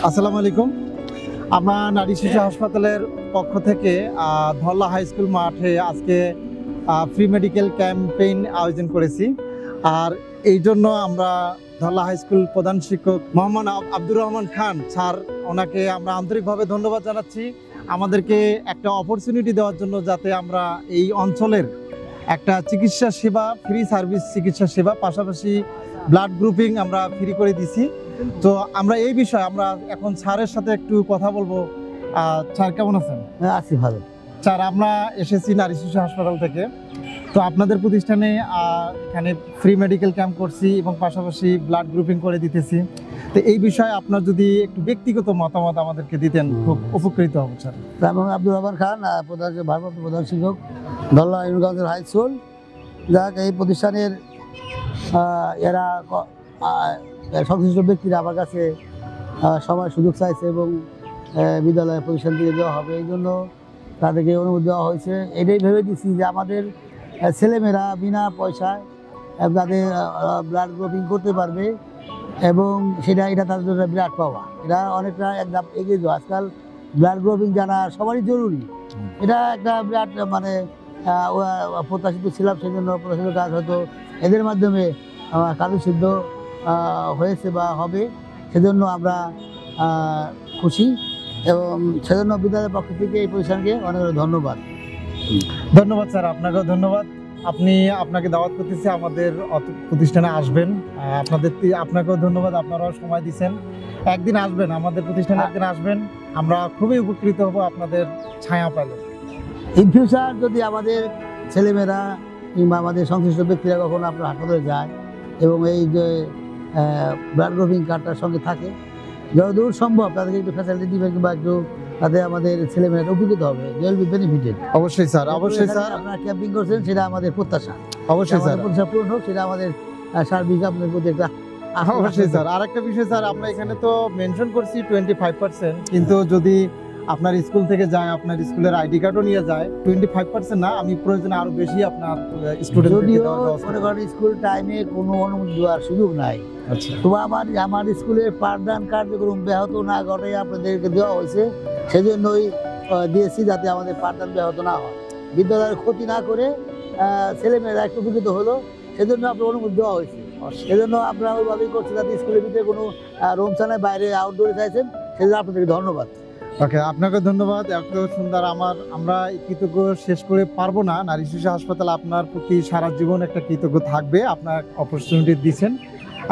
আসসালামু আলাইকুম। আমরা নারী শিশু হাসপাতালের পক্ষ থেকে ধল্লা হাই স্কুল মাঠে আজকে ফ্রি মেডিকেল ক্যাম্পেইন আয়োজন করেছি। আর এই জন্য আমরা ধল্লা হাই স্কুল প্রধান শিক্ষক মোহাম্মদ আব্দুর রহমান খান স্যার, ওনাকে আমরা আন্তরিকভাবে ধন্যবাদ জানাচ্ছি আমাদেরকে একটা অপরচুনিটি দেওয়ার জন্য, যাতে আমরা এই অঞ্চলের একটা চিকিৎসা সেবা, ফ্রি সার্ভিস চিকিৎসা সেবা, পাশাপাশি ব্লাড গ্রুপিং আমরা ফ্রি করে দিছি। তো আমরা এই বিষয়ে আমরা এখন স্যারের সাথে একটু কথা বলবো। স্যার কেমন আছেন? হ্যাঁ, আছি ভালো। স্যার, আমরা এসেছি নারী শিশু হাসপাতাল থেকে। তো আপনাদের প্রতিষ্ঠানে এখানে ফ্রি মেডিকেল ক্যাম্প করছি এবং পাশাপাশি ব্লাড গ্রুপিং করে দিতেছি। তো এই বিষয়ে আপনার যদি একটু ব্যক্তিগত মতামত আমাদেরকে দিতেন, খুব উপকৃত হব স্যার। আমি আব্দুর রহমান খান, ভারপ্রাপ্ত প্রধান শিক্ষক, ধল্লা ইউনিভার্সিটি হাই স্কুল। যাক, এই প্রতিষ্ঠানের এরা সংশ্লিষ্ট ব্যক্তিরা আমার কাছে সবাই সুযোগ চাইছে এবং বিদ্যালয় প্রতিষ্ঠান থেকে দেওয়া হবে, এই জন্য তাদেরকে অনুমতি দেওয়া হয়েছে। এটাই ভেবে দিচ্ছি যে আমাদের ছেলেমেয়েরা বিনা পয়সায় তাদের ব্লাড গ্রুপিং করতে পারবে এবং এটা তাদের জন্য বিরাট পাওয়া। এটা অনেকটা একদম এগিয়ে যাওয়া। আজকাল ব্লাড গ্রুপিং জানা সবারই জরুরি। এটা একটা বিরাট প্রত্যাশিত ছিলাম, সেই জন্য প্রত্যাশিত কাজ হয়তো এদের মাধ্যমে কার্যসিদ্ধ হয়েছে বা হবে, সেজন্য আমরা খুশি এবং সেজন্য বিদ্যালয়ের পক্ষ থেকে এই প্রতিষ্ঠানকে অনেক ধন্যবাদ। ধন্যবাদ স্যার, আপনাকেও ধন্যবাদ। আপনাকে দাওয়াত করতেছি আমাদের প্রতিষ্ঠানে আসবেন। আপনাকেও ধন্যবাদ, আপনারাও সময় দিচ্ছেন। একদিন আসবেন আমাদের প্রতিষ্ঠানে, একদিন আসবেন, আমরা খুবই উপকৃত হব আপনাদের ছায়া পেলে। ইন ফিউচার যদি আমাদের ছেলেমেয়েরা কিংবা আমাদের সংশ্লিষ্ট ব্যক্তিরা কখনো আপনার হাসপাতালে যায় এবং এই যে ব্লাড গ্রুপিং কার্ডটার সঙ্গে থাকে, যতদূর সম্ভব তাদেরকে একটু ফ্যাসিলিটি দিবেন কিংবা একটু তাদের আমাদের ছেলেমেয়েরা উপকৃত হবে, দে উইল বি বেনিফিটেড। অবশ্যই স্যার, অবশ্যই স্যার। আপনারা ক্যাম্পিং করছেন, সেটা আমাদের প্রত্যাশা। অবশ্যই স্যার, প্রত্যাশা পূরণ হোক, সেটা আমাদের সার্বিক আপনাদের প্রতি একটা। অবশ্যই স্যার। আরেকটা বিষয় স্যার, আমরা এখানে তো মেনশন করছি 25%, কিন্তু যদি আপনার স্কুল থেকে যায়, আপনার স্কুলের আইডি কার্ডও নিয়ে যায়, 25% না, আমি প্রয়োজনে আরো বেশি আপনার স্টুডেন্ট। যদিও মনে করেন স্কুল টাইমে কোনো অনুমতি দেওয়ার সুযোগ নাই, আচ্ছা, তো আমার স্কুলের পাঠদান কার্যক্রম ব্যাহত না ঘটে আপনাদেরকে দেওয়া হয়েছে, সেজন্যই দিয়েছি, যাতে আমাদের পাঠদান ব্যাহত না হয়, বিদ্যালয়ের ক্ষতি না করে ছেলেমেয়েরা একটু উপকৃত হলো, সেজন্য আপনার অনুমতি দেওয়া হয়েছে। সেজন্য আপনারা ওইভাবেই করছেন, যাতে স্কুলের ভিতরে কোনো রুমসানের বাইরে আউটডোরে চাইছেন, সেজন্য আপনাদেরকে ধন্যবাদ। ওকে, আপনাকে ধন্যবাদ। এত সুন্দর আমরা কৃতজ্ঞ শেষ করে পারবো না। নারী শিশু হাসপাতাল আপনার প্রতি সারা জীবন একটা কৃতজ্ঞ থাকবে, আপনার অপরচুনিটি দিচ্ছেন,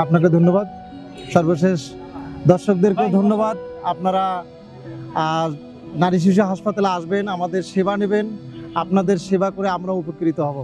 আপনাকে ধন্যবাদ। সর্বশেষ দর্শকদেরকেও ধন্যবাদ। আপনারা নারী শিশু হাসপাতালে আসবেন, আমাদের সেবা নেবেন, আপনাদের সেবা করে আমরা উপকৃত হব।